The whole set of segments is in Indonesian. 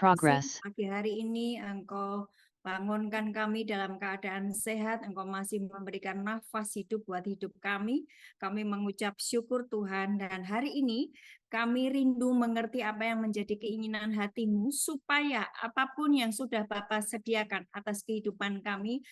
progress. Pagi hari ini Engkau bangunkan kami dalam keadaan sehat, Engkau masih memberikan nafas hidup buat hidup kami. Kami mengucap syukur Tuhan, dan hari ini kami rindu mengerti apa yang menjadi keinginan hati-Mu, supaya apapun yang sudah Bapa sediakan atas kehidupan kami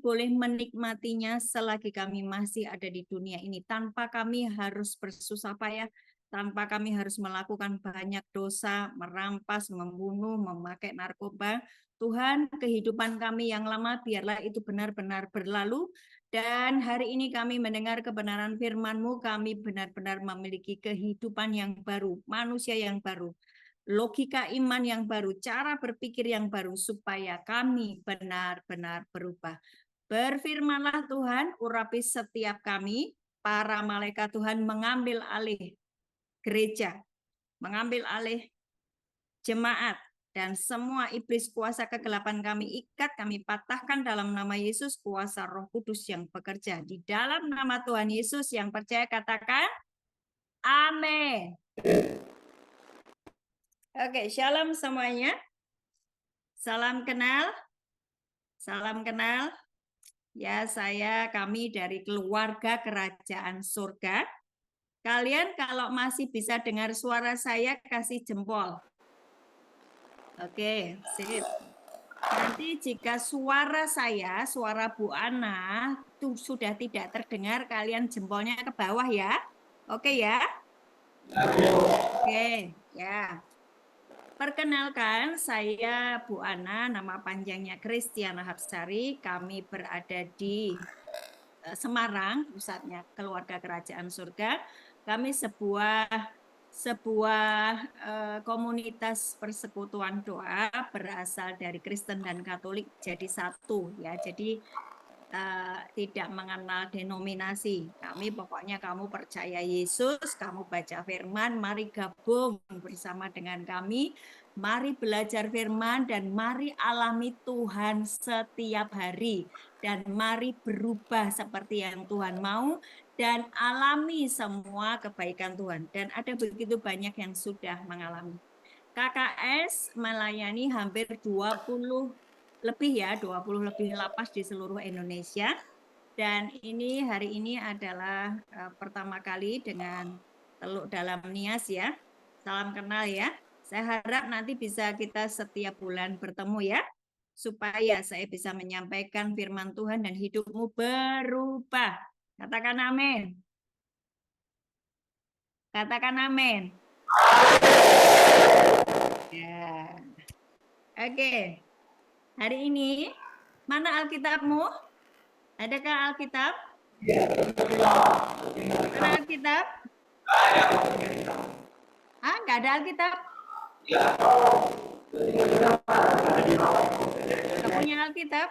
boleh menikmatinya selagi kami masih ada di dunia ini, tanpa kami harus bersusah payah, tanpa kami harus melakukan banyak dosa, merampas, membunuh, memakai narkoba. Tuhan, kehidupan kami yang lama biarlah itu benar-benar berlalu, dan hari ini kami mendengar kebenaran firman-Mu, kami benar-benar memiliki kehidupan yang baru, manusia yang baru, logika iman yang baru, cara berpikir yang baru, supaya kami benar-benar berubah. Berfirmanlah Tuhan, urapi setiap kami, para malaikat Tuhan mengambil alih gereja, mengambil alih jemaat, dan semua iblis kuasa kegelapan kami ikat, kami patahkan dalam nama Yesus. Kuasa Roh Kudus yang bekerja di dalam nama Tuhan Yesus, yang percaya katakan amin. Oke, shalom semuanya. Salam kenal. Salam kenal. Ya, kami dari keluarga Kerajaan Surga. Kalian kalau masih bisa dengar suara saya, kasih jempol. Oke, sip. Nanti jika suara saya, suara Bu Ana, itu sudah tidak terdengar, kalian jempolnya ke bawah ya. Oke ya? Oke, ya. Perkenalkan, saya Bu Ana, nama panjangnya Kristiana Hapsari. Kami berada di Semarang, pusatnya Keluarga Kerajaan Surga. Kami sebuah komunitas persekutuan doa berasal dari Kristen dan Katolik jadi satu ya. Jadi tidak mengenal denominasi. Kami pokoknya kamu percaya Yesus, kamu baca firman, mari gabung bersama dengan kami. Mari belajar firman dan mari alami Tuhan setiap hari. Dan mari berubah seperti yang Tuhan mau dan alami semua kebaikan Tuhan. Dan ada begitu banyak yang sudah mengalami. KKS melayani hampir 20 lebih lapas di seluruh Indonesia. Dan ini hari ini adalah pertama kali dengan Teluk Dalam Nias ya. Salam kenal ya. Saya harap nanti bisa kita setiap bulan bertemu ya, supaya saya bisa menyampaikan firman Tuhan dan hidupmu berubah. Katakan amin. Katakan amin. Ya. Oke. Hari ini mana Alkitabmu? Adakah Alkitab? Mana Alkitab? Ah, nggak ada Alkitab? Nggak punya Alkitab?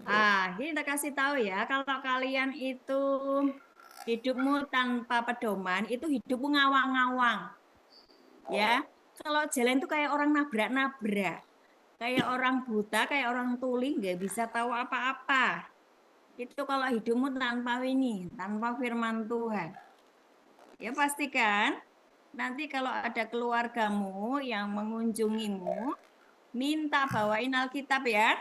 Ah, ini kita kasih tahu ya, kalau kalian itu hidupmu tanpa pedoman, itu hidupmu ngawang-ngawang. Ya, kalau jalan itu kayak orang nabrak-nabrak. Kayak orang buta, kayak orang tuli, nggak bisa tahu apa-apa. Itu kalau hidupmu tanpa ini, tanpa firman Tuhan. Ya pastikan nanti kalau ada keluargamu yang mengunjungimu, minta bawain Alkitab ya.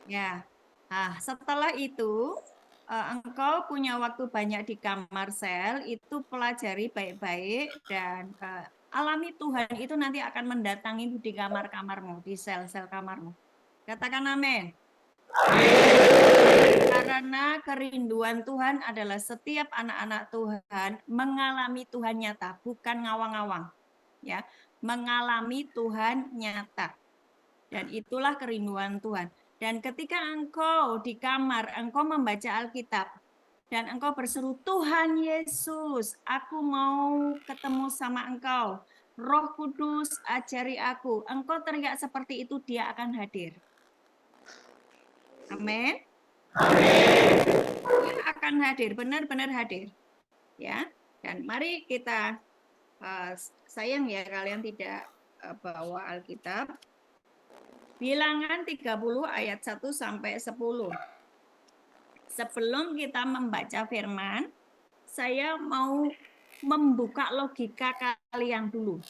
Ya. Nah, setelah itu engkau punya waktu banyak di kamar sel, itu pelajari baik-baik dan alami Tuhan itu nanti akan mendatangi di kamar-kamarmu, di sel-sel kamarmu. Katakan amin. Karena kerinduan Tuhan adalah setiap anak-anak Tuhan mengalami Tuhan nyata, bukan ngawang-ngawang. Ya, mengalami Tuhan nyata. Dan itulah kerinduan Tuhan. Dan ketika engkau di kamar, engkau membaca Alkitab, dan engkau berseru, Tuhan Yesus, aku mau ketemu sama engkau. Roh Kudus, ajari aku. Engkau teriak seperti itu, dia akan hadir. Amin. Dia akan hadir, benar-benar hadir. Ya. Dan mari kita, sayang ya kalian tidak bawa Alkitab. Bilangan 30 ayat 1 sampai 10. Sebelum kita membaca firman, saya mau membuka logika kalian dulu.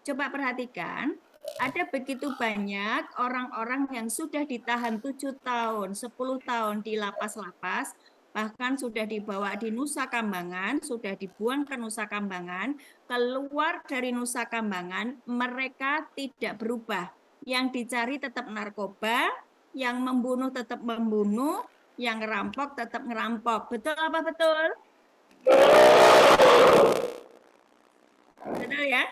Coba perhatikan, ada begitu banyak orang-orang yang sudah ditahan 7 tahun, 10 tahun di lapas-lapas, bahkan sudah dibawa di Nusa Kambangan, sudah dibuang ke Nusa Kambangan, keluar dari Nusa Kambangan, mereka tidak berubah. Yang dicari tetap narkoba, yang membunuh tetap membunuh, yang ngerampok tetap ngerampok. Betul apa betul? Betul ya?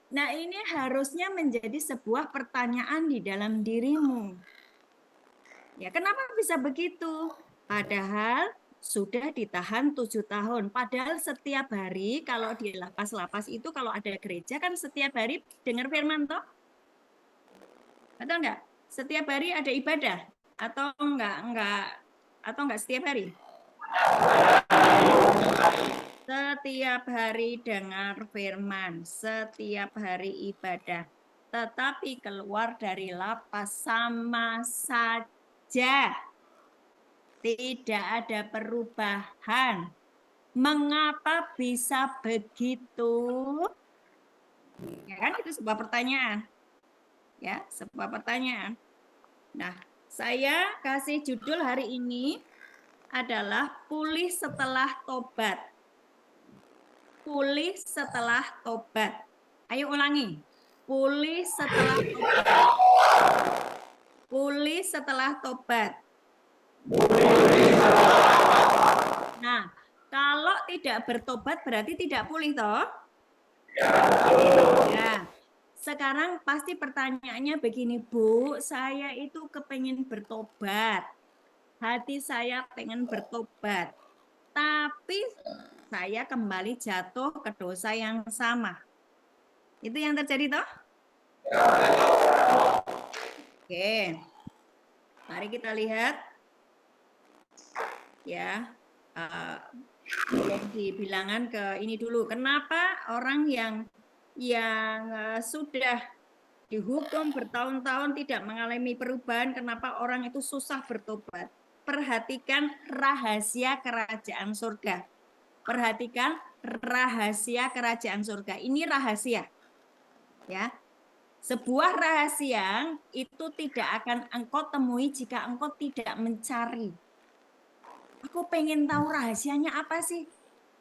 Nah, ini harusnya menjadi sebuah pertanyaan di dalam dirimu. Ya, kenapa bisa begitu? Padahal sudah ditahan 7 tahun. Padahal setiap hari kalau di lapas-lapas itu kalau ada gereja kan setiap hari dengar firman toh? Atau enggak? Setiap hari ada ibadah atau enggak setiap hari? Setiap hari dengar firman, setiap hari ibadah. Tetapi keluar dari lapas sama saja. Tidak ada perubahan. Mengapa bisa begitu? Ya kan itu sebuah pertanyaan. Ya, sebuah pertanyaan. Nah, saya kasih judul hari ini adalah pulih setelah tobat. Pulih setelah tobat. Ayo ulangi. Pulih setelah tobat. Pulih setelah tobat. Nah, kalau tidak bertobat berarti tidak pulih toh? Ya. Sekarang pasti pertanyaannya begini, Bu, saya itu kepengen bertobat. Hati saya pengen bertobat. Tapi saya kembali jatuh ke dosa yang sama. Itu yang terjadi toh? Oke. Mari kita lihat. Ya. Di bilangan ke ini dulu. Kenapa orang yang sudah dihukum bertahun-tahun tidak mengalami perubahan, kenapa orang itu susah bertobat? Perhatikan rahasia kerajaan surga. Perhatikan rahasia kerajaan surga. Ini rahasia. Ya. Sebuah rahasia itu tidak akan engkau temui jika engkau tidak mencari. Aku pengen tahu rahasianya apa sih?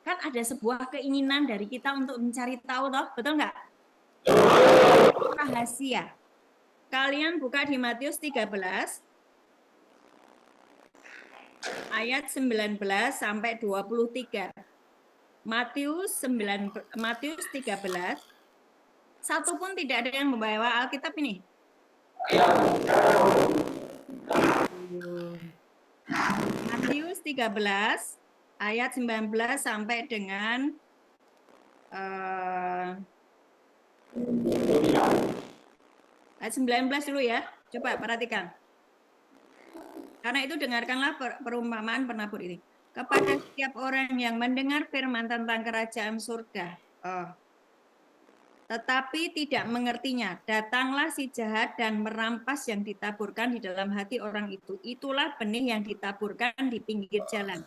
Kan ada sebuah keinginan dari kita untuk mencari tahu, toh, betul nggak? Rahasia. Kalian buka di Matius 13 ayat 19 sampai 23. Matius 13. Satu pun tidak ada yang membawa Alkitab ini. Matius 13 ayat 19 sampai dengan ayat 19 dulu ya. Coba perhatikan. Karena itu dengarkanlah perumpamaan penabur ini. Kepada setiap orang yang mendengar firman tentang kerajaan surga, tetapi tidak mengertinya, datanglah si jahat dan merampas yang ditaburkan di dalam hati orang itu. Itulah benih yang ditaburkan di pinggir jalan.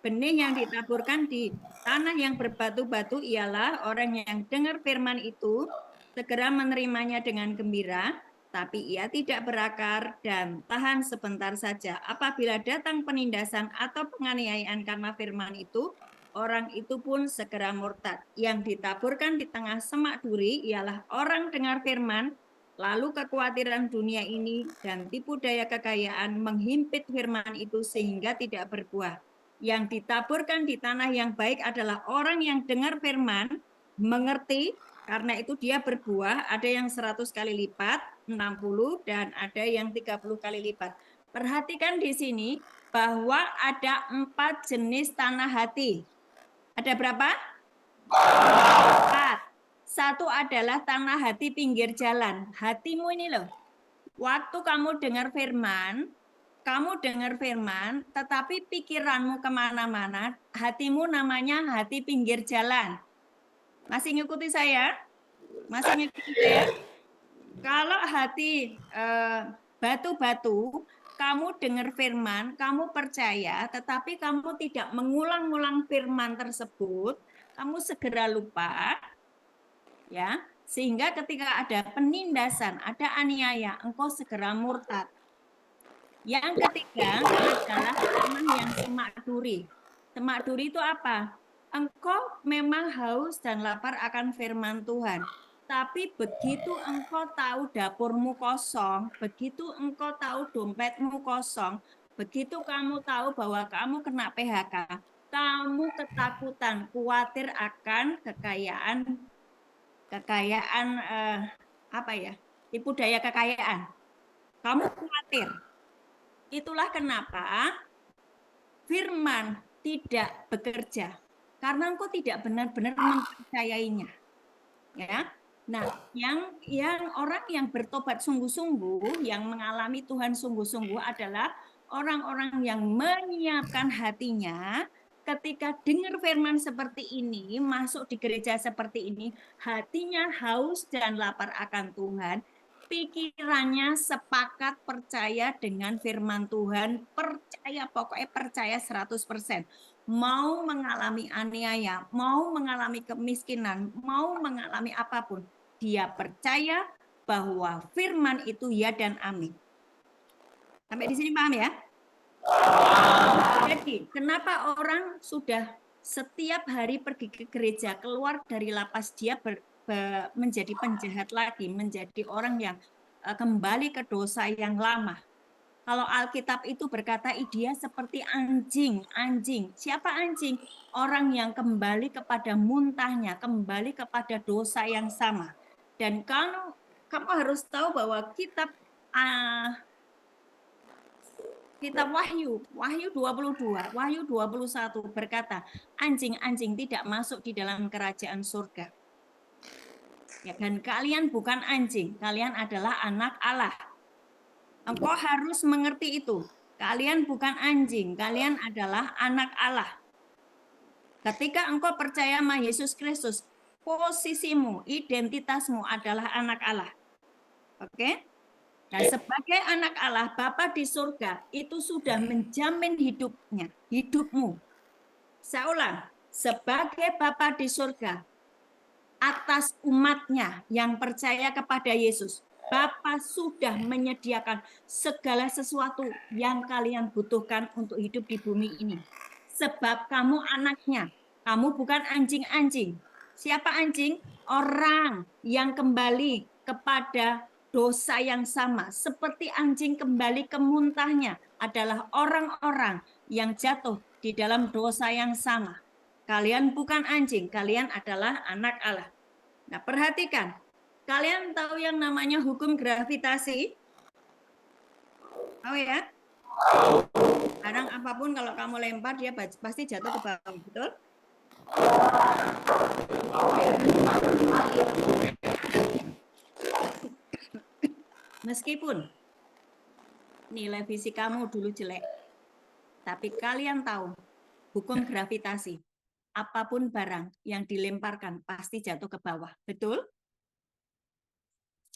Benih yang ditaburkan di tanah yang berbatu-batu ialah orang yang dengar firman itu, segera menerimanya dengan gembira, tapi ia tidak berakar dan tahan sebentar saja. Apabila datang penindasan atau penganiayaan karena firman itu, orang itu pun segera murtad. Yang ditaburkan di tengah semak duri ialah orang dengar firman, lalu kekhawatiran dunia ini dan tipu daya kekayaan menghimpit firman itu sehingga tidak berbuah. Yang ditaburkan di tanah yang baik adalah orang yang dengar firman, mengerti, karena itu dia berbuah, ada yang 100 kali lipat, 60, dan ada yang 30 kali lipat. Perhatikan di sini bahwa ada 4 jenis tanah hati. Ada berapa? 4. Satu adalah tanah hati pinggir jalan. Hatimu ini loh. Waktu kamu dengar firman, tetapi pikiranmu kemana-mana, hatimu namanya hati pinggir jalan. Masih ngikuti saya? Masih ngikuti saya? Kalau hati batu-batu, kamu dengar firman, kamu percaya, tetapi kamu tidak mengulang-ulang firman tersebut, kamu segera lupa, ya, sehingga ketika ada penindasan, ada aniaya, engkau segera murtad. Yang ketiga adalah tanah yang semak duri. Semak duri itu apa? Engkau memang haus dan lapar akan firman Tuhan. Tapi begitu engkau tahu dapurmu kosong, begitu engkau tahu dompetmu kosong, begitu kamu tahu bahwa kamu kena PHK, kamu ketakutan, khawatir akan kekayaan apa ya? Tipu daya kekayaan. Kamu khawatir. Itulah kenapa firman tidak bekerja, karena engkau tidak benar-benar mempercayainya. Ya. Nah, yang orang yang bertobat sungguh-sungguh, yang mengalami Tuhan sungguh-sungguh adalah orang-orang yang menyiapkan hatinya ketika dengar firman seperti ini, masuk di gereja seperti ini, hatinya haus dan lapar akan Tuhan, pikirannya sepakat percaya dengan firman Tuhan, percaya, pokoknya percaya 100%. Mau mengalami aniaya, mau mengalami kemiskinan, mau mengalami apapun, dia percaya bahwa firman itu ya dan amin. Sampai di sini paham ya? Jadi, kenapa orang sudah setiap hari pergi ke gereja, keluar dari lapas, dia menjadi penjahat lagi, menjadi orang yang kembali ke dosa yang lama. Kalau Alkitab itu berkata dia seperti anjing. Anjing. Siapa anjing? Orang yang kembali kepada muntahnya, kembali kepada dosa yang sama. Dan kamu harus tahu bahwa kitab Wahyu 22, Wahyu 21 berkata, anjing-anjing tidak masuk di dalam kerajaan surga. Ya, dan kalian bukan anjing, kalian adalah anak Allah. Engkau harus mengerti itu. Kalian bukan anjing, kalian adalah anak Allah. Ketika engkau percaya sama Yesus Kristus, posisimu, identitasmu adalah anak Allah. Oke? Nah, sebagai anak Allah, Bapa di surga itu sudah menjamin hidupmu. Saya ulang, sebagai Bapa di surga, atas umatnya yang percaya kepada Yesus, Bapa sudah menyediakan segala sesuatu yang kalian butuhkan untuk hidup di bumi ini. Sebab kamu anaknya, kamu bukan anjing-anjing. Siapa anjing? Orang yang kembali kepada dosa yang sama. Seperti anjing kembali ke muntahnya adalah orang-orang yang jatuh di dalam dosa yang sama. Kalian bukan anjing, kalian adalah anak Allah. Nah, perhatikan. Kalian tahu yang namanya hukum gravitasi? Tahu ya? Barang apapun kalau kamu lempar, dia pasti jatuh ke bawah, betul? Meskipun nilai fisik kamu dulu jelek, tapi kalian tahu hukum gravitasi. Apapun barang yang dilemparkan pasti jatuh ke bawah, betul?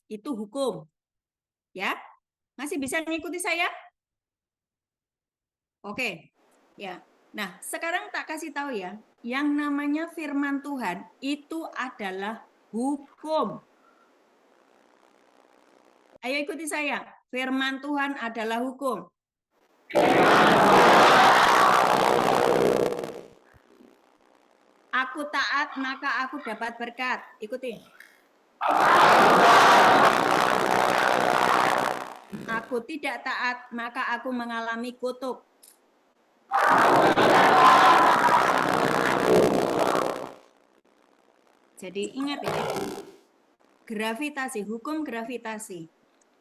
Itu hukum. Ya? Masih bisa mengikuti saya? Oke. Ya. Nah, sekarang tak kasih tahu ya, yang namanya firman Tuhan itu adalah hukum. Ayo ikuti saya. Firman Tuhan adalah hukum. Aku taat, maka aku dapat berkat. Ikuti. Aku tidak taat, maka aku mengalami kutuk. Jadi ingat ya, gravitasi, hukum gravitasi.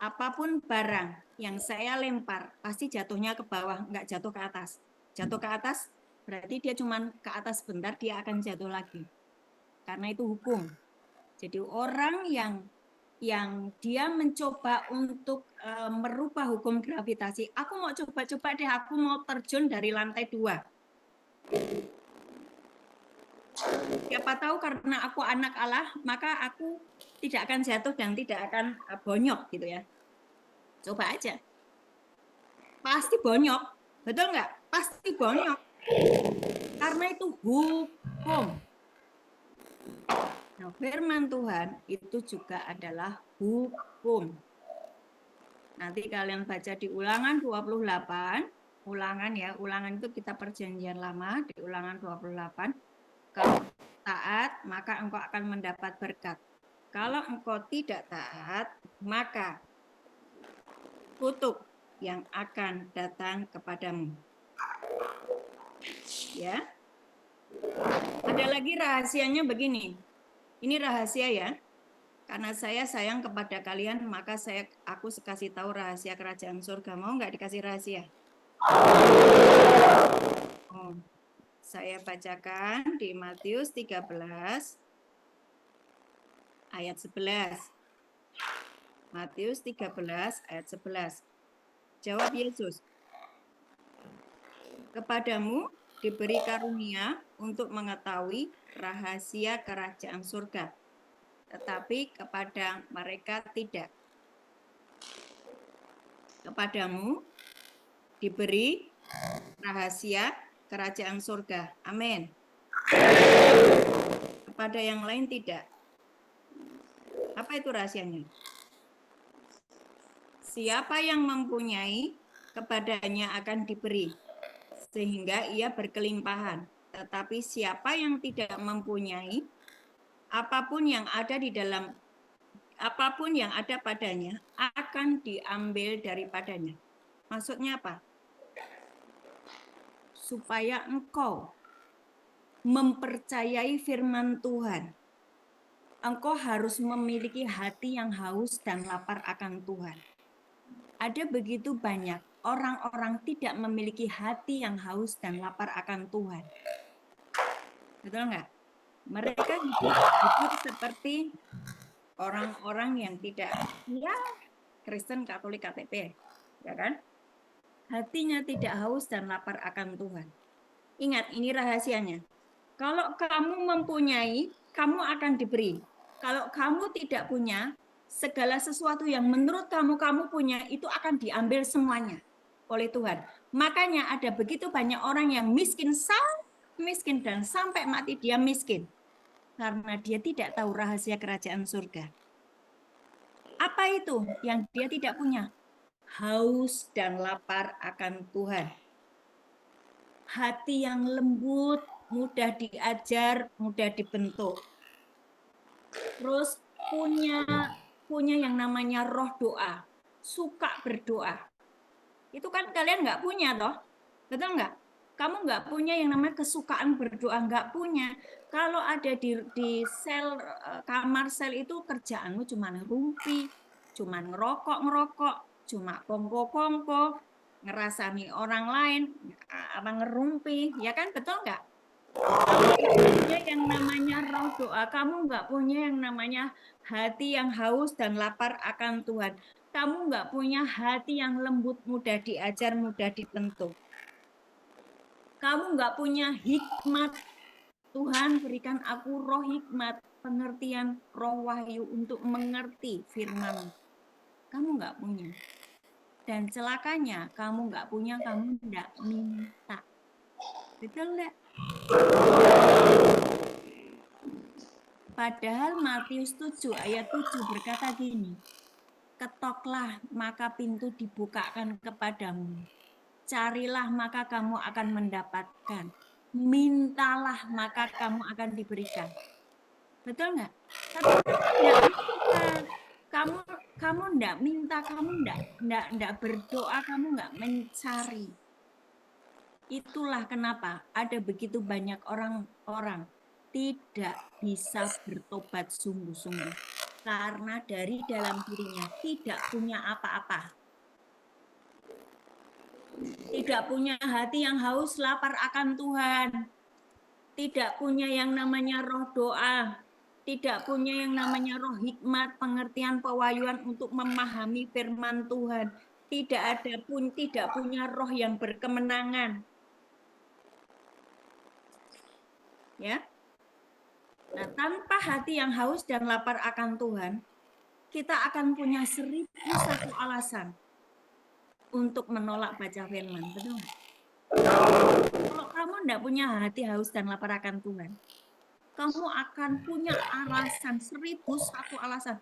Apapun barang yang saya lempar, pasti jatuhnya ke bawah, nggak jatuh ke atas. Jatuh ke atas, berarti dia cuma ke atas sebentar, dia akan jatuh lagi. Karena itu hukum. Jadi orang yang dia mencoba untuk merubah hukum gravitasi, aku mau coba-coba deh, aku mau terjun dari lantai 2. Siapa tahu karena aku anak Allah, maka aku tidak akan jatuh dan tidak akan bonyok gitu ya. Coba aja. Pasti bonyok. Betul nggak? Pasti bonyok. Karena itu hukum. Nah, firman Tuhan itu juga adalah hukum. Nanti kalian baca di Ulangan 28, Ulangan itu kita perjanjian lama, di Ulangan 28. Kalau taat, maka engkau akan mendapat berkat. Kalau engkau tidak taat, maka kutuk yang akan datang kepadamu. Ya. Ada lagi rahasianya begini. Ini rahasia ya. Karena saya sayang kepada kalian, maka aku kasih tahu rahasia kerajaan surga. Mau nggak dikasih rahasia? Oh, saya bacakan di Matius 13 ayat 11. Matius 13 ayat 11. Jawab Yesus. Kepadamu diberi karunia untuk mengetahui rahasia kerajaan surga, tetapi kepada mereka tidak. Kepadamu diberi rahasia kerajaan surga. Amin. Kepada yang lain tidak. Apa itu rahasianya? Siapa yang mempunyai, kepadanya akan diberi, sehingga ia berkelimpahan. Tetapi siapa yang tidak mempunyai, apapun yang ada padanya akan diambil daripadanya. Maksudnya apa? Supaya engkau mempercayai firman Tuhan. Engkau harus memiliki hati yang haus dan lapar akan Tuhan. Ada begitu banyak orang-orang tidak memiliki hati yang haus dan lapar akan Tuhan. Betul nggak? Mereka hidup seperti orang-orang yang tidak, ya, Kristen, Katolik, KTP, ya kan? Hatinya tidak haus dan lapar akan Tuhan. Ingat, ini rahasianya. Kalau kamu mempunyai, kamu akan diberi. Kalau kamu tidak punya, segala sesuatu yang menurut kamu punya, itu akan diambil semuanya oleh Tuhan. Makanya ada begitu banyak orang yang miskin dan sampai mati dia miskin. Karena dia tidak tahu rahasia kerajaan surga. Apa itu yang dia tidak punya? Haus dan lapar akan Tuhan. Hati yang lembut, mudah diajar, mudah dibentuk. Terus punya yang namanya roh doa, suka berdoa. Itu kan kalian nggak punya toh, betul nggak? Kamu nggak punya yang namanya kesukaan berdoa, nggak punya. Kalau ada di sel kamar sel itu kerjaanmu cuma ngerumpi, cuma ngerokok, cuma kongko, ngerasani orang lain, apa ngerumpi, ya kan, betul nggak? Kamu nggak punya yang namanya roh doa, kamu nggak punya yang namanya hati yang haus dan lapar akan Tuhan. Kamu nggak punya hati yang lembut, mudah diajar, mudah dibentuk. Kamu nggak punya hikmat. Tuhan berikan aku roh hikmat, pengertian, roh wahyu untuk mengerti firman. Kamu nggak punya. Dan celakanya, kamu nggak punya, kamu nggak minta. Betul nggak? Padahal Matius 7 ayat 7 berkata gini, ketoklah maka pintu dibukakan kepadamu. Carilah maka kamu akan mendapatkan. Mintalah maka kamu akan diberikan. Betul nggak? Tapi kamu enggak minta, kamu enggak berdoa, kamu enggak mencari. Itulah kenapa ada begitu banyak orang-orang tidak bisa bertobat sungguh-sungguh. Karena dari dalam dirinya tidak punya apa-apa. Tidak punya hati yang haus lapar akan Tuhan. Tidak punya yang namanya roh doa. Tidak punya yang namanya roh hikmat, pengertian, pewahyuan untuk memahami firman Tuhan. Tidak punya roh yang berkemenangan. Ya. Nah, tanpa hati yang haus dan lapar akan Tuhan, kita akan punya 1001 alasan untuk menolak baca firman. Betul nggak? Kalau kamu enggak punya hati haus dan lapar akan Tuhan, kamu akan punya alasan 1001 alasan.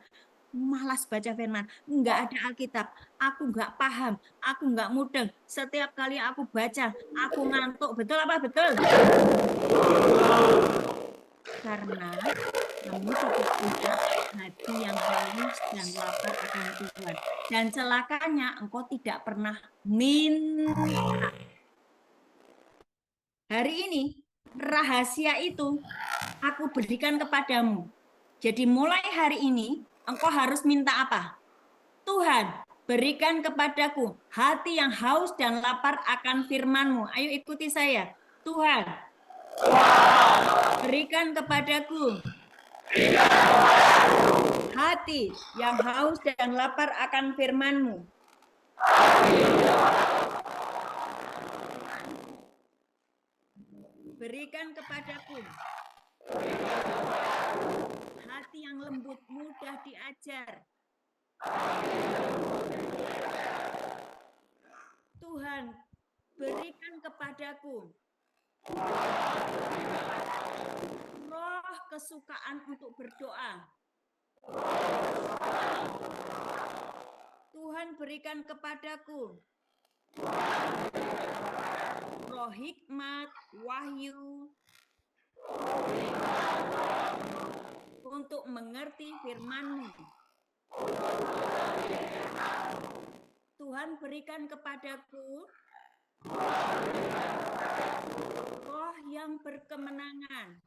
Malas baca firman, nggak ada Alkitab, aku nggak paham, aku nggak mudeng. Setiap kali aku baca, aku ngantuk. Betul apa betul? Karena kamu tidak punya hati yang haus dan lapar akan Tuhan. Dan celakanya engkau tidak pernah minta. Hari ini rahasia itu aku berikan kepadamu. Jadi mulai hari ini engkau harus minta apa? Tuhan, berikan kepadaku hati yang haus dan lapar akan firman-Mu. Ayo ikuti saya. Tuhan, berikan kepadaku hati yang haus dan lapar akan firman-Mu. Berikan kepadaku hati yang lembut, mudah diajar. Tuhan, berikan kepadaku roh kesukaan untuk berdoa. Tuhan, berikan kepadaku roh hikmat, wahyu untuk mengerti firman-Mu. Tuhan, berikan kepadaku roh yang berkemenangan,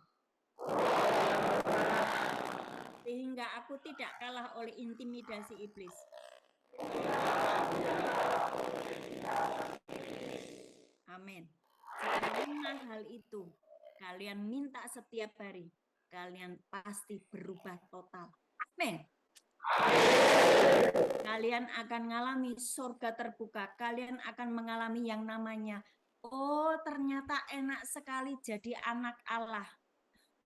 sehingga aku tidak kalah oleh intimidasi iblis. Amin. Jika hal itu kalian minta setiap hari, kalian pasti berubah total. Amin. Kalian akan mengalami surga terbuka. Kalian akan mengalami yang namanya, oh ternyata enak sekali jadi anak Allah.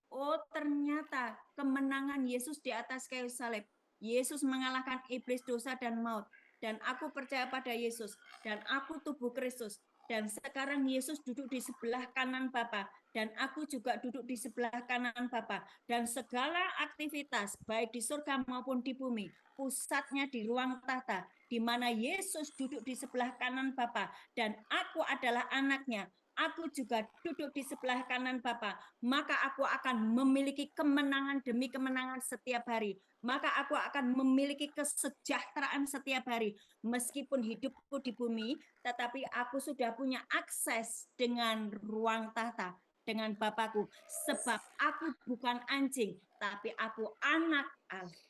Oh ternyata kemenangan Yesus di atas kayu salib. Yesus mengalahkan iblis, dosa, dan maut. Dan aku percaya pada Yesus. Dan aku tubuh Kristus. Dan sekarang Yesus duduk di sebelah kanan Bapa, dan aku juga duduk di sebelah kanan Bapa. Dan segala aktivitas, baik di surga maupun di bumi, pusatnya di ruang tahta, di mana Yesus duduk di sebelah kanan Bapa, dan aku adalah anaknya. Aku juga duduk di sebelah kanan Bapa. Maka aku akan memiliki kemenangan demi kemenangan setiap hari. Maka aku akan memiliki kesejahteraan setiap hari. Meskipun hidupku di bumi, tetapi aku sudah punya akses dengan ruang tahta, dengan Bapakku. Sebab aku bukan anjing, tapi aku anak Allah.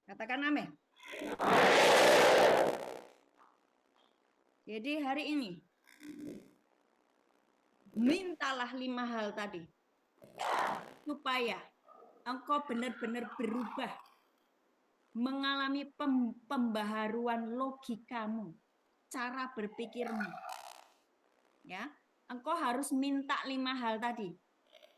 Katakan amin. Jadi hari ini, mintalah 5 hal tadi, supaya engkau benar-benar berubah, mengalami pembaharuan logikamu, cara berpikirmu. Ya, engkau harus minta 5 hal tadi.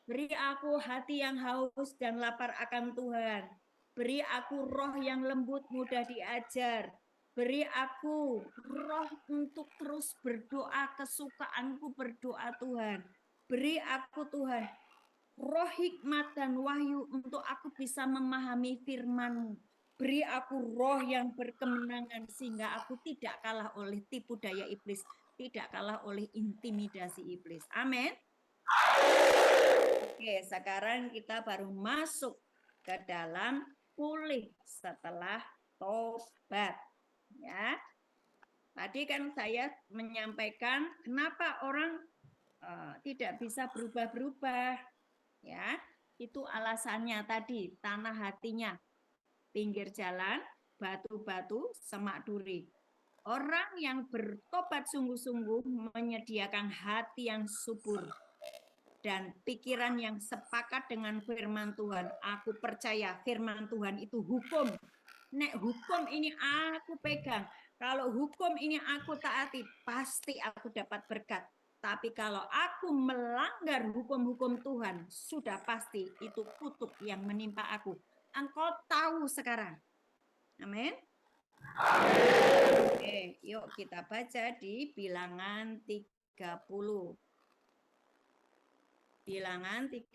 Beri aku hati yang haus dan lapar akan Tuhan. Beri aku roh yang lembut, mudah diajar. Beri aku roh untuk terus berdoa, kesukaanku berdoa Tuhan. Beri aku Tuhan roh hikmat dan wahyu untuk aku bisa memahami firman-Mu. Beri aku roh yang berkemenangan sehingga aku tidak kalah oleh tipu daya iblis, tidak kalah oleh intimidasi iblis. Amin. Oke, sekarang kita baru masuk ke dalam pulih setelah tobat. Ya. Tadi kan saya menyampaikan kenapa orang tidak bisa berubah-berubah. Ya, itu alasannya tadi, tanah hatinya, pinggir jalan, batu-batu, semak duri. Orang yang bertobat sungguh-sungguh menyediakan hati yang subur dan pikiran yang sepakat dengan firman Tuhan. Aku percaya firman Tuhan itu hukum. Nek hukum ini aku pegang, kalau hukum ini aku taati, pasti aku dapat berkat. Tapi kalau aku melanggar hukum-hukum Tuhan, sudah pasti itu kutuk yang menimpa aku. Engkau tahu sekarang. Amin. Oke, yuk kita baca di Bilangan 30. Bilangan 30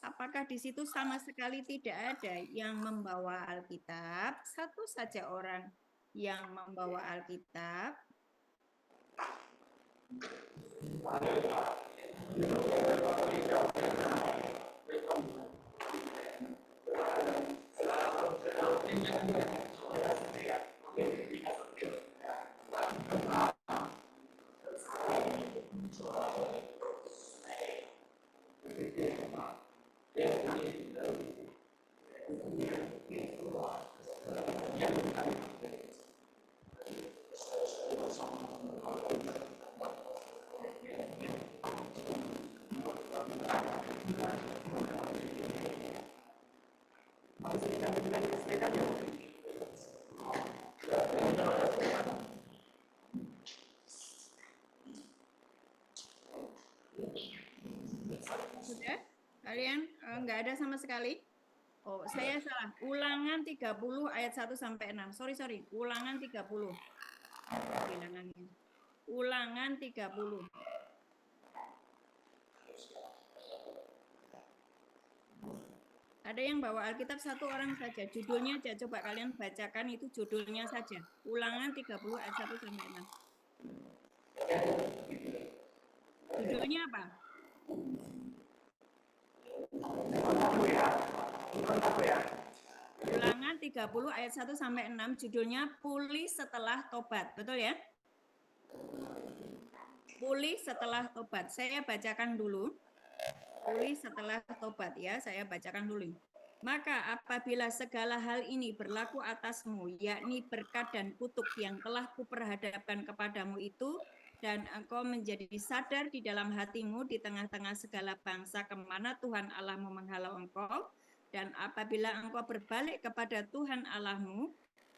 Apakah di situ sama sekali tidak ada yang membawa Alkitab? Satu saja orang yang membawa Alkitab. Sudah? Kalian nggak ada sama sekali? Oh, saya salah. Ulangan 30 ayat 1 sampai 6. Sorry. Ulangan 30. Bilangannya. Ulangan 30. Ada yang bawa Alkitab satu orang saja. Judulnya aja coba kalian bacakan, itu judulnya saja. Ulangan 30 ayat 1 sampai 6. Judulnya apa? Ulangan 30 ayat 1 sampai 6, judulnya pulih setelah tobat. Betul ya? Pulih setelah tobat. Saya bacakan dulu. Pulih setelah tobat ya, saya bacakan dulu. Maka apabila segala hal ini berlaku atasmu, yakni berkat dan kutuk yang telah kuperhadapkan kepadamu itu, dan engkau menjadi sadar di dalam hatimu di tengah-tengah segala bangsa kemana Tuhan Allahmu menghalau engkau, dan apabila engkau berbalik kepada Tuhan Allahmu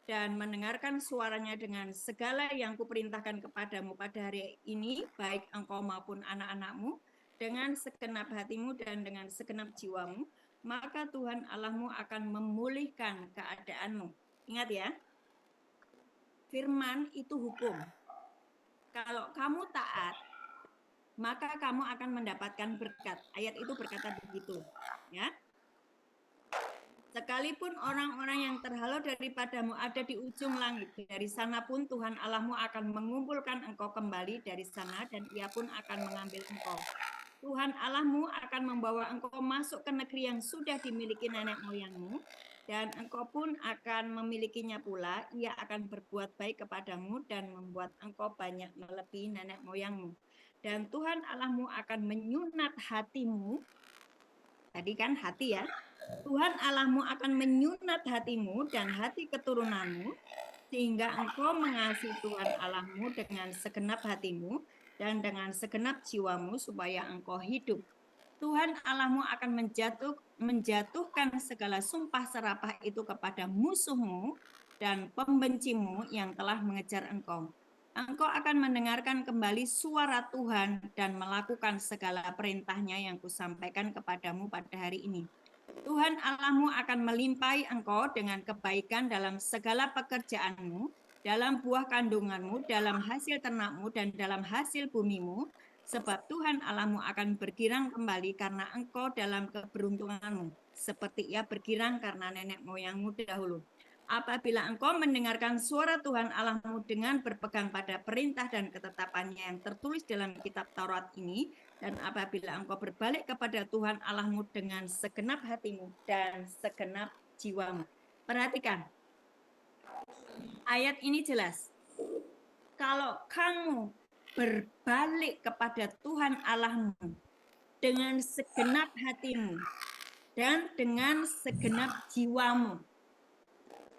dan mendengarkan suaranya dengan segala yang kuperintahkan kepadamu pada hari ini, baik engkau maupun anak-anakmu, dengan segenap hatimu dan dengan segenap jiwamu, maka Tuhan Allahmu akan memulihkan keadaanmu. Ingat ya, firman itu hukum. Kalau kamu taat, maka kamu akan mendapatkan berkat. Ayat itu berkata begitu, ya. Sekalipun orang-orang yang terhalau daripadamu ada di ujung langit, dari sana pun Tuhan Allahmu akan mengumpulkan engkau kembali dari sana, dan ia pun akan mengambil engkau. Tuhan Allahmu akan membawa engkau masuk ke negeri yang sudah dimiliki nenek moyangmu, dan engkau pun akan memilikinya pula. Ia akan berbuat baik kepadamu dan membuat engkau banyak melebihi nenek moyangmu. Dan Tuhan Allahmu akan menyunat hatimu. Tadi kan hati ya. Tuhan Allahmu akan menyunat hatimu dan hati keturunanmu, sehingga engkau mengasihi Tuhan Allahmu dengan segenap hatimu dan dengan segenap jiwamu, supaya engkau hidup. Tuhan Allahmu akan menjatuhkan segala sumpah serapah itu kepada musuhmu dan pembencimu yang telah mengejar engkau. Engkau akan mendengarkan kembali suara Tuhan dan melakukan segala perintahnya yang kusampaikan kepadamu pada hari ini. Tuhan Allahmu akan melimpahi engkau dengan kebaikan dalam segala pekerjaanmu, dalam buah kandunganmu, dalam hasil ternakmu, dan dalam hasil bumimu, sebab Tuhan Allahmu akan bergirang kembali karena engkau dalam keberuntunganmu, seperti ia bergirang karena nenek moyangmu dahulu. Apabila engkau mendengarkan suara Tuhan Allahmu dengan berpegang pada perintah dan ketetapannya yang tertulis dalam kitab Taurat ini, dan apabila engkau berbalik kepada Tuhan Allahmu dengan segenap hatimu dan segenap jiwamu. Perhatikan, ayat ini jelas. Kalau kamu berbalik kepada Tuhan Allahmu dengan segenap hatimu dan dengan segenap jiwamu.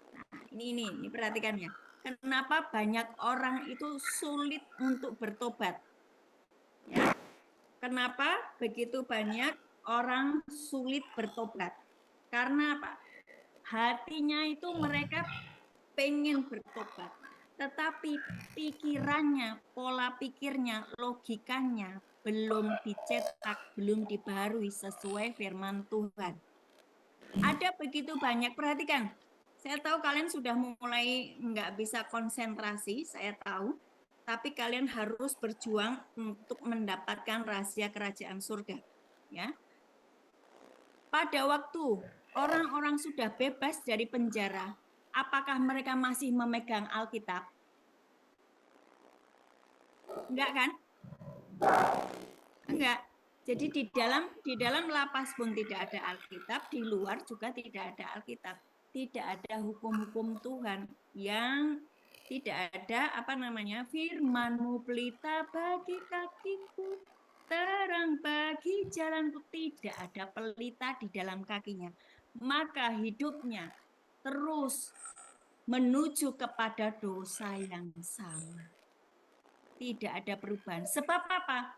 Nah, ini perhatikan ya. Kenapa banyak orang itu sulit untuk bertobat? Ya. Kenapa begitu banyak orang sulit bertobat? Karena apa? Hatinya itu mereka pengen bertobat, tetapi pikirannya, pola pikirnya, logikanya belum dicetak, belum dibaharui sesuai firman Tuhan. Ada begitu banyak, perhatikan. Saya tahu kalian sudah mulai nggak bisa konsentrasi, saya tahu. Tapi kalian harus berjuang untuk mendapatkan rahasia kerajaan surga. Ya. pada waktu orang-orang sudah bebas dari penjara, apakah mereka masih memegang Alkitab? Enggak kan? Enggak. Jadi di dalam lapas pun tidak ada Alkitab, di luar juga tidak ada Alkitab. Tidak ada hukum-hukum Tuhan yang tidak ada firman-Mu pelita bagi kakiku, terang bagi jalanku. Tidak ada pelita di dalam kakinya. Maka hidupnya terus menuju kepada dosa yang sama. Tidak ada perubahan. Sebab apa?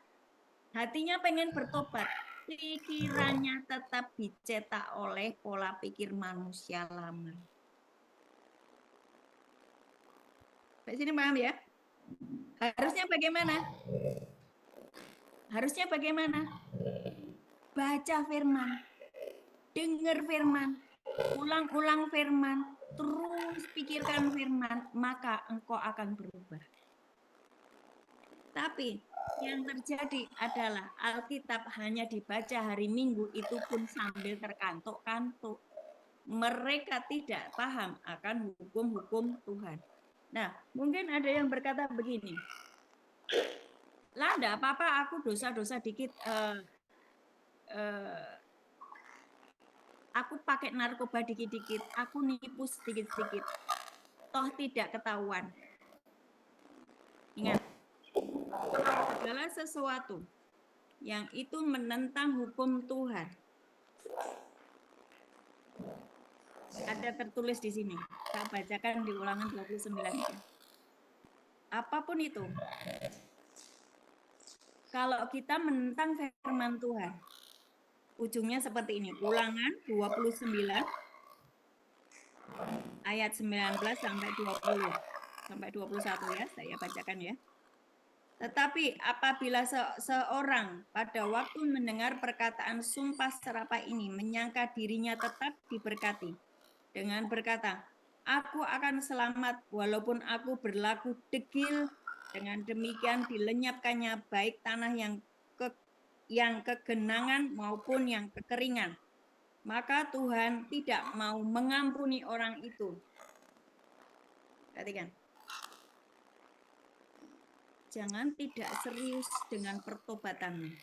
Hatinya pengen bertobat, pikirannya tetap dicetak oleh pola pikir manusia lama. Sampai sini paham ya? Harusnya bagaimana? Harusnya bagaimana? Baca firman, dengar firman, ulang-ulang firman, terus pikirkan firman, maka engkau akan berubah. Tapi yang terjadi adalah Alkitab hanya dibaca hari Minggu, itu pun sambil terkantuk-kantuk. Mereka tidak paham akan hukum-hukum Tuhan. Nah, mungkin ada yang berkata begini, lah enggak apa-apa, aku dosa-dosa dikit, aku pakai narkoba dikit-dikit, aku nipu sedikit-sedikit, toh tidak ketahuan. Ingat, segala sesuatu yang itu menentang hukum Tuhan, ada tertulis di sini. Saya bacakan di Ulangan 29. Apapun itu, kalau kita menentang firman Tuhan, ujungnya seperti ini. Ulangan 29 ayat 19 sampai 20 sampai 21 ya, saya bacakan ya. Tetapi apabila seorang pada waktu mendengar perkataan sumpah serapah ini menyangka dirinya tetap diberkati dengan berkata, aku akan selamat walaupun aku berlaku degil, dengan demikian dilenyapkannya baik tanah yang kegenangan maupun yang kekeringan. Maka Tuhan tidak mau mengampuni orang itu. Perhatikan. Jangan tidak serius dengan pertobatanmu.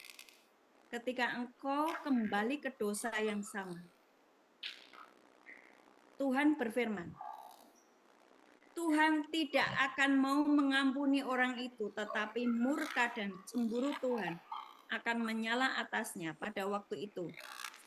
Ketika engkau kembali ke dosa yang sama, Tuhan berfirman, Tuhan tidak akan mau mengampuni orang itu, tetapi murka dan cemburu Tuhan akan menyala atasnya pada waktu itu.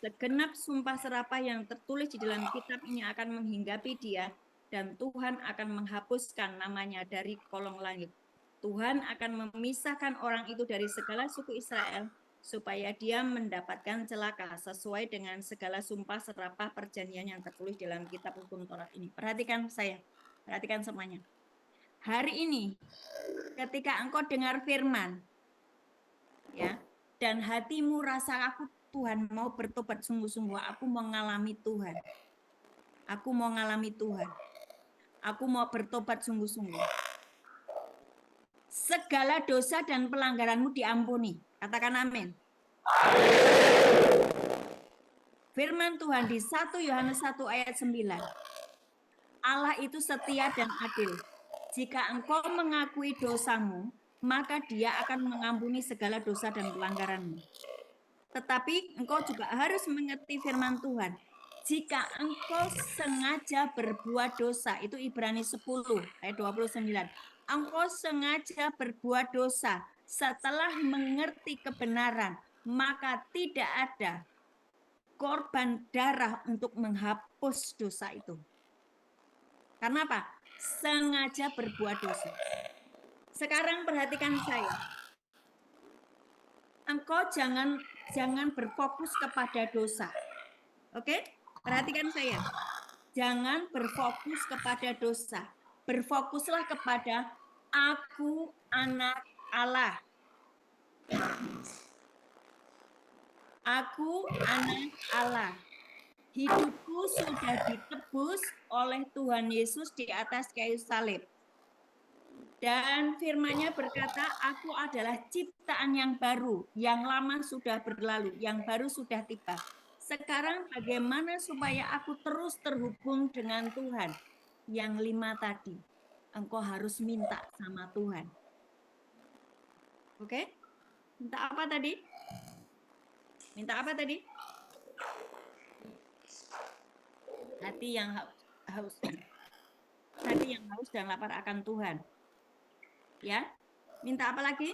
Segenap sumpah serapah yang tertulis di dalam kitab ini akan menghinggapi dia, dan Tuhan akan menghapuskan namanya dari kolong langit. Tuhan akan memisahkan orang itu dari segala suku Israel, supaya dia mendapatkan celaka sesuai dengan segala sumpah serapah perjanjian yang tertulis dalam kitab hukum Taurat ini. Perhatikan saya, perhatikan semuanya. Hari ini, ketika engkau dengar firman, ya, dan hatimu rasa aku Tuhan mau bertobat sungguh-sungguh, aku mau ngalami Tuhan. Aku mau ngalami Tuhan. Aku mau bertobat sungguh-sungguh. Segala dosa dan pelanggaranmu diampuni. Katakan amin. Firman Tuhan di 1 Yohanes 1 ayat 9. Allah itu setia dan adil. Jika engkau mengakui dosamu, maka dia akan mengampuni segala dosa dan pelanggaranmu. Tetapi engkau juga harus mengerti firman Tuhan. Jika engkau sengaja berbuat dosa, itu Ibrani 10 ayat 29. Engkau sengaja berbuat dosa setelah mengerti kebenaran, maka tidak ada korban darah untuk menghapus dosa itu. Karena apa? Sengaja berbuat dosa. Sekarang perhatikan saya. Engkau jangan berfokus kepada dosa. Oke? Perhatikan saya. Jangan berfokus kepada dosa. Berfokuslah kepada aku anak Allah. Aku anak Allah. Hidupku sudah ditebus oleh Tuhan Yesus di atas kayu salib. Dan firman-Nya berkata, aku adalah ciptaan yang baru, yang lama sudah berlalu, yang baru sudah tiba. Sekarang bagaimana supaya aku terus terhubung dengan Tuhan? Yang 5 tadi. Engkau harus minta sama Tuhan. Oke? Minta apa tadi? Minta apa tadi? Hati yang haus. Hati yang haus dan lapar akan Tuhan. Ya. Minta apa lagi?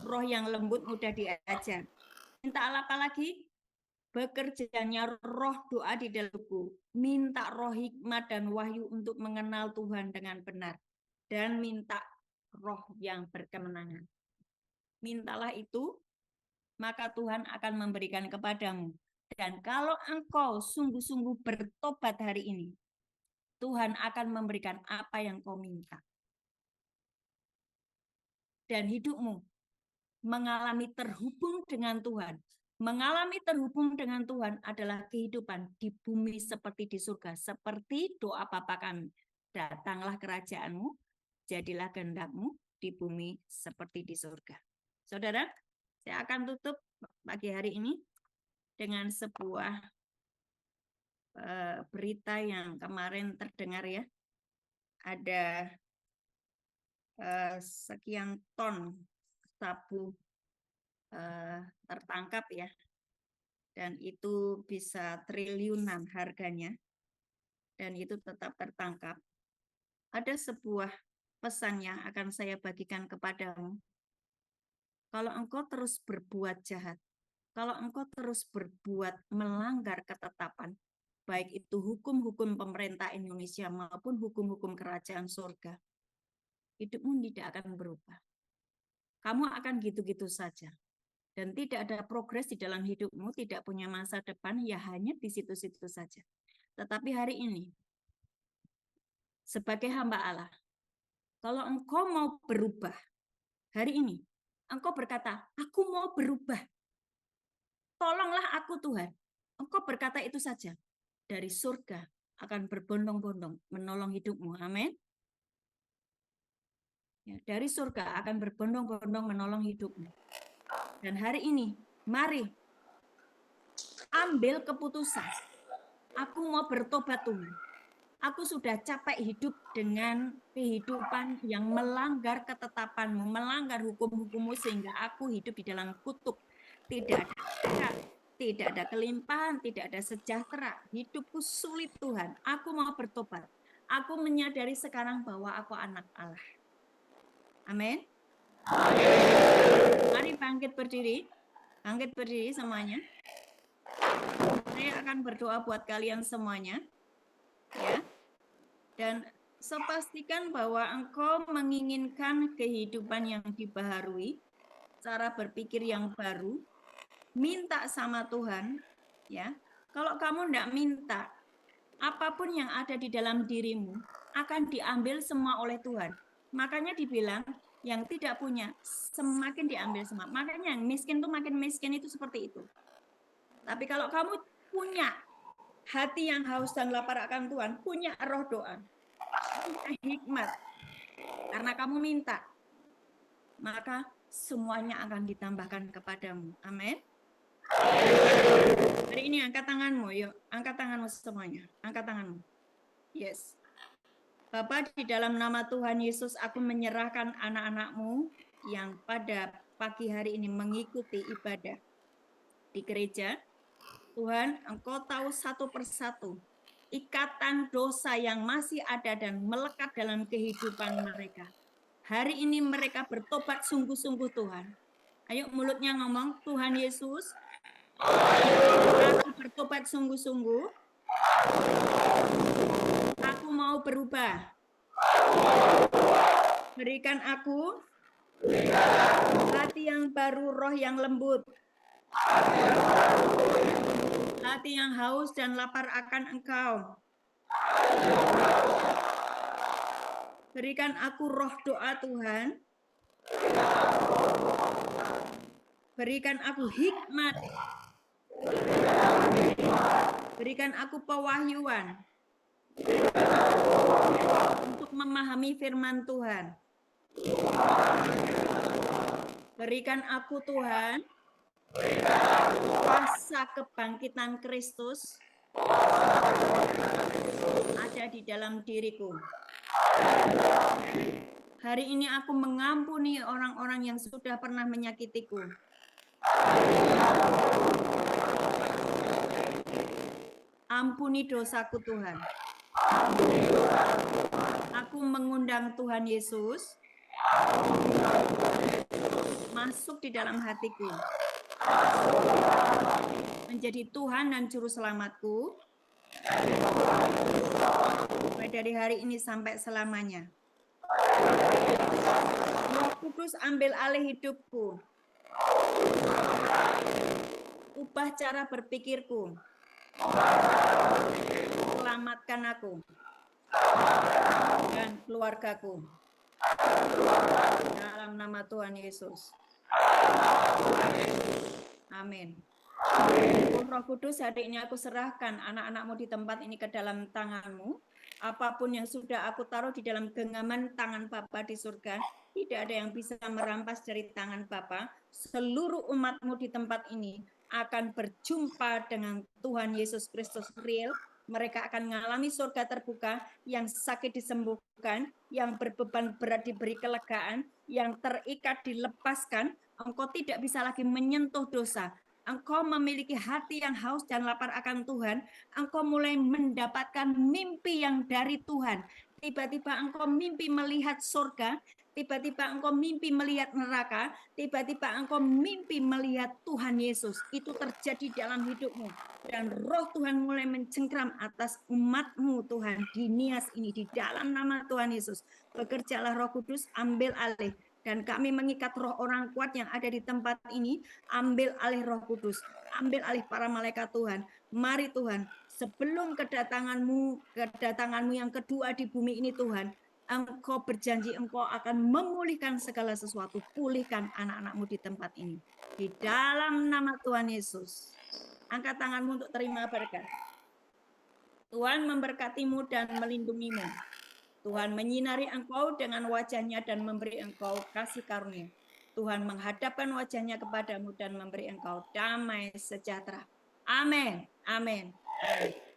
Roh yang lembut mudah diajar. Minta apa lagi? Bekerjanya roh doa di dalamku. Minta roh hikmat dan wahyu untuk mengenal Tuhan dengan benar. Dan minta roh yang berkemenangan. Mintalah itu, maka Tuhan akan memberikan kepadamu. Dan kalau engkau sungguh-sungguh bertobat hari ini, Tuhan akan memberikan apa yang kau minta. Dan hidupmu mengalami terhubung dengan Tuhan. Mengalami terhubung dengan Tuhan adalah kehidupan di bumi seperti di surga. Seperti doa Bapa kami. Datanglah kerajaanmu, jadilah kehendakmu di bumi seperti di surga. Saudara, saya akan tutup pagi hari ini dengan sebuah berita yang kemarin terdengar ya. Ada sekian ton sabu tertangkap ya, dan itu bisa triliunan harganya, dan itu tetap tertangkap. Ada sebuah pesan yang akan saya bagikan kepadamu. Kalau engkau terus berbuat jahat, kalau engkau terus berbuat melanggar ketetapan, baik itu hukum-hukum pemerintah Indonesia maupun hukum-hukum kerajaan surga, hidupmu tidak akan berubah. Kamu akan gitu-gitu saja. Dan tidak ada progres di dalam hidupmu, tidak punya masa depan, ya hanya di situ-situ saja. Tetapi hari ini, sebagai hamba Allah, kalau engkau mau berubah, hari ini, engkau berkata, aku mau berubah. Tolonglah aku Tuhan. Engkau berkata itu saja. Dari surga akan berbondong-bondong menolong hidupmu. Amin. Ya, dari surga akan berbondong-bondong menolong hidupmu. Dan hari ini, mari ambil keputusan. Aku mau bertobat Tuhan. Aku sudah capek hidup dengan kehidupan yang melanggar ketetapanmu, melanggar hukum-hukummu, sehingga aku hidup di dalam kutuk. Tidak ada berkat, tidak ada kelimpahan, tidak ada sejahtera. Hidupku sulit Tuhan. Aku mau bertobat. Aku menyadari sekarang bahwa aku anak Allah. Amin. Mari bangkit berdiri. Bangkit berdiri semuanya. Saya akan berdoa buat kalian semuanya. Ya. Dan pastikan bahwa engkau menginginkan kehidupan yang dibaharui, cara berpikir yang baru, minta sama Tuhan, ya. Kalau kamu tidak minta, apapun yang ada di dalam dirimu akan diambil semua oleh Tuhan. Makanya dibilang yang tidak punya semakin diambil semua. Makanya yang miskin tuh makin miskin itu seperti itu. Tapi kalau kamu punya hati yang haus dan lapar akan Tuhan, punya roh doa, punya hikmat, karena kamu minta, maka semuanya akan ditambahkan kepadamu. Amin. Hari ini angkat tanganmu, yuk. Angkat tanganmu semuanya. Angkat tanganmu. Yes. Bapa, di dalam nama Tuhan Yesus, aku menyerahkan anak-anak-Mu yang pada pagi hari ini mengikuti ibadah di gereja. Tuhan, Engkau tahu satu persatu ikatan dosa yang masih ada dan melekat dalam kehidupan mereka. Hari ini mereka bertobat sungguh-sungguh Tuhan. Ayo mulutnya ngomong, Tuhan Yesus, aku bertobat sungguh-sungguh. Aku mau berubah. Berikan aku hati yang baru, roh yang lembut. Hati yang haus dan lapar akan Engkau. Berikan aku roh doa Tuhan. Berikan aku hikmat. Berikan aku pewahyuan untuk memahami firman Tuhan. Berikan aku Tuhan Kuasa kebangkitan Kristus ada di dalam diriku. Hari ini aku mengampuni orang-orang yang sudah pernah menyakitiku. Ampuni dosaku Tuhan. Aku mengundang Tuhan Yesus masuk di dalam hatiku. Menjadi Tuhan dan Juru Selamatku. Mulai dari hari ini sampai selamanya. Roh Kudus ambil alih hidupku. Ubah cara berpikirku. Selamatkan aku dan keluargaku. Dalam nama Tuhan Yesus. Amin. Roh Kudus, hari ini aku serahkan anak-anakmu di tempat ini ke dalam tanganmu. Apapun yang sudah aku taruh di dalam genggaman tangan Bapa di surga, tidak ada yang bisa merampas dari tangan Bapa. Seluruh umatmu di tempat ini akan berjumpa dengan Tuhan Yesus Kristus real. Mereka akan mengalami surga terbuka, yang sakit disembuhkan, yang berbeban berat diberi kelegaan, yang terikat dilepaskan. Engkau tidak bisa lagi menyentuh dosa. Engkau memiliki hati yang haus dan lapar akan Tuhan, engkau mulai mendapatkan mimpi yang dari Tuhan. Tiba-tiba engkau mimpi melihat surga, tiba-tiba engkau mimpi melihat neraka, tiba-tiba engkau mimpi melihat Tuhan Yesus. Itu terjadi dalam hidupmu. Dan roh Tuhan mulai mencengkram atas umatmu Tuhan di Nias ini, di dalam nama Tuhan Yesus. Bekerjalah Roh Kudus, ambil alih. Dan kami mengikat roh orang kuat yang ada di tempat ini, ambil alih Roh Kudus, ambil alih para malaikat Tuhan. Mari Tuhan, sebelum kedatanganmu yang kedua di bumi ini Tuhan, Engkau berjanji Engkau akan memulihkan segala sesuatu. Pulihkan anak-anakmu di tempat ini. Di dalam nama Tuhan Yesus. Angkat tanganmu untuk terima berkat. Tuhan memberkatimu dan melindungimu. Tuhan menyinari engkau dengan wajahnya dan memberi engkau kasih karunia. Tuhan menghadapkan wajahnya kepadamu dan memberi engkau damai sejahtera. Amin. Amin. Amin.